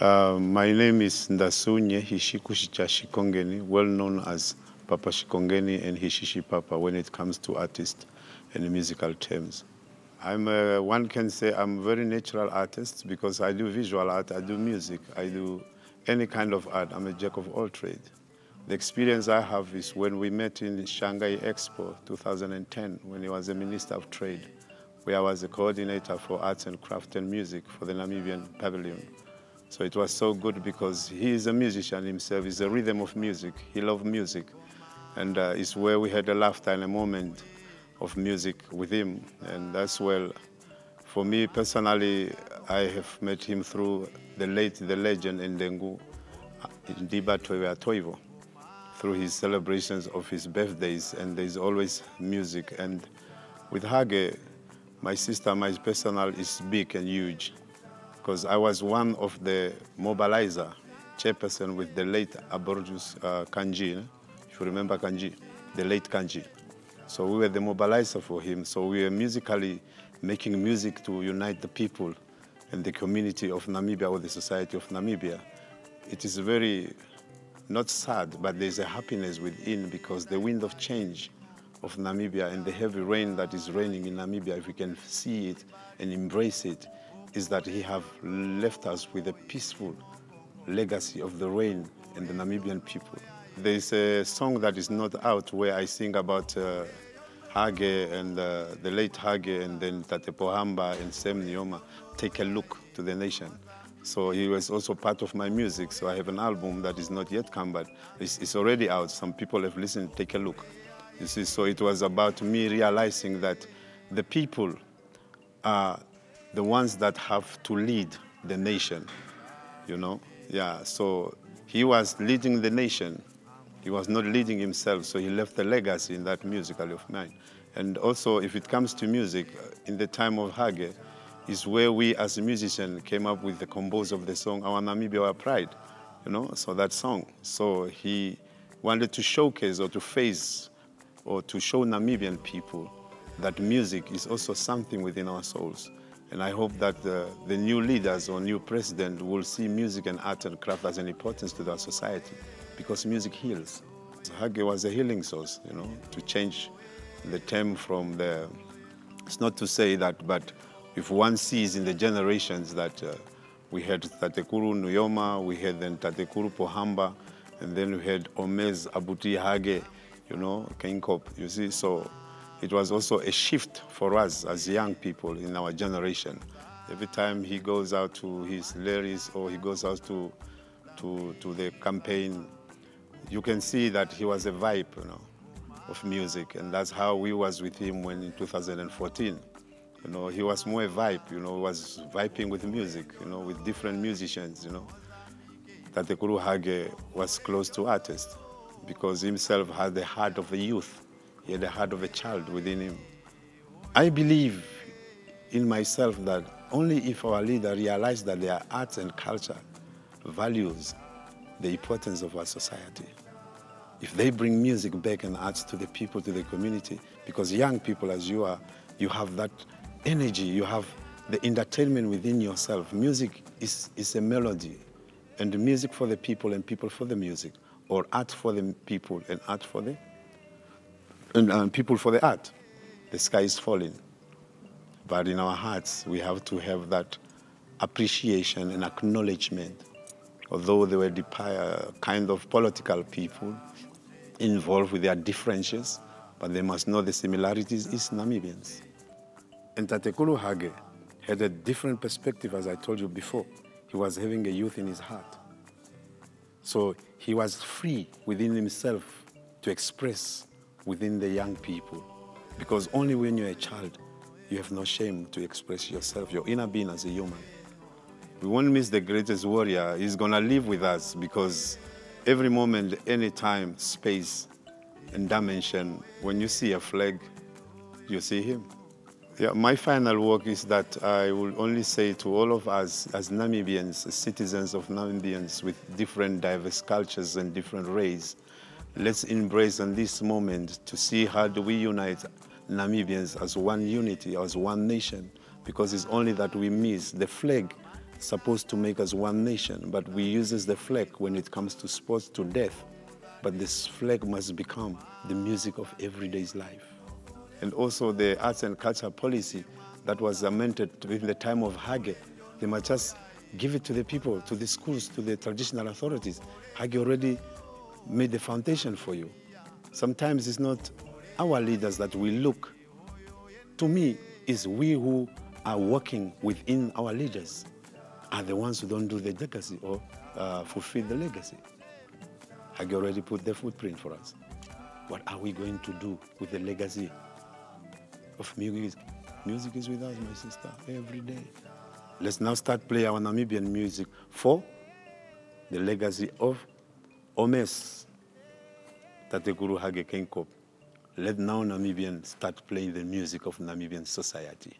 My name is Ndasunye Hishikushija Shikongeni, well known as Papa Shikongeni and Hishishi Papa when it comes to artists and musical terms. One can say I'm a very natural artist because I do visual art, I do music, I do any kind of art. I'm a jack of all trades. The experience I have is when we met in Shanghai Expo 2010 when he was a Minister of Trade, where I was the coordinator for arts and craft and music for the Namibian pavilion. So it was so good because he is a musician himself, he's a rhythm of music, he loved music. And it's where we had a laughter and a moment of music with him. And that's well, for me personally, I have met him through the legend Ndengu, Ndiba Toiwa Toivo, through his celebrations of his birthdays, and there's always music. And with Hage, my sister, my personal is big and huge, because I was one of the mobilizer, chairperson with the late Aborjus Kanji, if you remember Kanji, the late Kanji. So we were the mobilizer for him. So we were musically making music to unite the people and the community of Namibia or the society of Namibia. It is very, not sad, but there's a happiness within because the wind of change of Namibia and the heavy rain that is raining in Namibia, if we can see it and embrace it, is that he have left us with a peaceful legacy of the rain and the Namibian people. There's a song that is not out where I sing about Hage and the late Hage and then Tate Pohamba and Sem Nyoma, Take a Look to the Nation. So he was also part of my music. So I have an album that is not yet come, but it's already out. Some people have listened, Take a Look. You see, so it was about me realizing that the people are the ones that have to lead the nation, you know? Yeah, so he was leading the nation. He was not leading himself, so he left a legacy in that musical of mine. And also, if it comes to music, in the time of Hage, is where we as a musician came up with the compose of the song, Our Namibia, Our Pride, you know, so that song. So he wanted to showcase or to face or to show Namibian people that music is also something within our souls. And I hope that the new leaders or new president will see music and art and craft as an importance to our society because music heals. Hage was a healing source, you know, to change the term from the, it's not to say that, but if one sees in the generations that we had Tatekuru Nuyoma, we had then Tatekuru Pohamba, and then we had Omez Abuti Hage, you know, Geingob, you see, so it was also a shift for us as young people in our generation. Every time he goes out to his rallies or he goes out to the campaign, you can see that he was a vibe, you know, of music, and that's how we was with him when in 2014. You know, he was more a vibe, you know, he was vibing with music, you know, with different musicians, you know. Tatekuru Hage was close to artists because himself had the heart of a youth. He had the heart of a child within him. I believe in myself that only if our leader realizes that their arts and culture values the importance of our society, if they bring music back and arts to the people, to the community, because young people as you are, you have that energy, you have the entertainment within yourself. Music is a melody, and the music for the people and people for the music, or art for the people and art for the and people for the art. The sky is falling. But in our hearts, we have to have that appreciation and acknowledgement. Although they were kind of political people involved with their differences, but they must know the similarities is Namibians. And Tatekuru Hage had a different perspective, as I told you before. He was having a youth in his heart. So he was free within himself to express within the young people. Because only when you're a child, you have no shame to express yourself, your inner being as a human. We won't miss the greatest warrior. He's gonna live with us because every moment, any time, space, and dimension, when you see a flag, you see him. Yeah, my final work is that I will only say to all of us as Namibians, as citizens of Namibians with different diverse cultures and different races, let's embrace in this moment to see how do we unite Namibians as one unity, as one nation, because it's only that we miss the flag supposed to make us one nation, but we use the flag when it comes to sports, to death. But this flag must become the music of everyday's life. And also the arts and culture policy that was amended in the time of Hage, they must just give it to the people, to the schools, to the traditional authorities. Hage already made the foundation for you. Sometimes it's not our leaders that we look. To me, it's we who are working within our leaders are the ones who don't do the legacy or fulfill the legacy. Hage already put the footprint for us. What are we going to do with the legacy of music? Music is with us, my sister, every day. Let's now start playing our Namibian music for the legacy of Omes, Tate Guru Hage Geingob. Let now Namibians start playing the music of Namibian society.